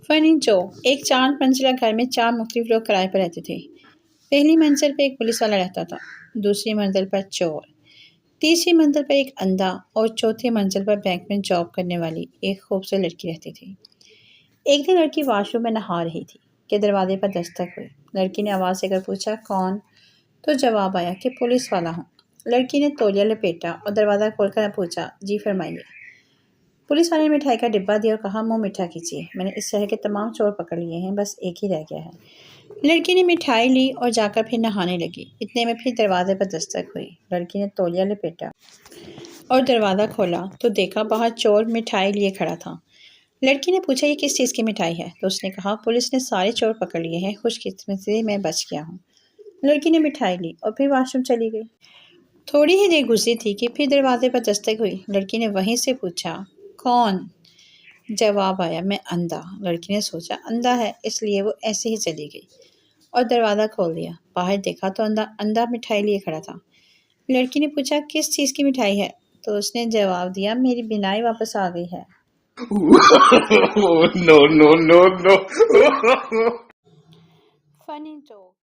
فنی جوک۔ ایک 4 منزلہ گھر میں 4 مختلف لوگ کرائے پر رہتے تھے۔ پہلی منزل پر ایک پولیس والا رہتا تھا، دوسری منزل پر چور، تیسری منزل پر ایک اندھا اور چوتھی منزل پر بینک میں جاب کرنے والی ایک خوبصورت لڑکی رہتی تھی۔ ایک دن لڑکی واش روم میں نہا رہی تھی کہ دروازے پر دستک ہوئی۔ لڑکی نے آواز سے کر پوچھا کون؟ تو جواب آیا کہ پولیس والا ہوں۔ لڑکی نے تولیہ لپیٹا اور دروازہ کھول کر پوچھا جی فرمائیے۔ پولیس والے نے مٹھائی کا ڈبہ دیا اور کہا منہ میٹھا کیجیے، میں نے اس شہر کے تمام چور پکڑ لیے ہیں، بس ایک ہی رہ گیا ہے۔ لڑکی نے مٹھائی لی اور جا کر پھر نہانے لگی۔ اتنے میں پھر دروازے پر دستک ہوئی۔ لڑکی نے تولیہ لپیٹا اور دروازہ کھولا تو دیکھا باہر چور مٹھائی لیے کھڑا تھا۔ لڑکی نے پوچھا یہ کس چیز کی مٹھائی ہے؟ تو اس نے کہا پولیس نے سارے چور پکڑ لیے ہیں، خوش قسمتی سے میں بچ گیا ہوں۔ لڑکی نے مٹھائی لی اور پھر واش روم چلی گئی۔ تھوڑی ہی دیر گزری تھی کہ پھر دروازے پر دستک ہوئی۔ لڑکی نے وہیں سے پوچھا کون؟ جواب آیا میں اندھا۔ لڑکی نے سوچا اندھا ہے اس لیے وہ ایسے ہی چلی گئی اور دروازہ کھول دیا۔ باہر دیکھا تو اندھا مٹھائی لیے کھڑا تھا۔ لڑکی نے پوچھا کس چیز کی مٹھائی ہے؟ تو اس نے جواب دیا میری بینائی واپس آ گئی ہے۔ No. فنی جوک۔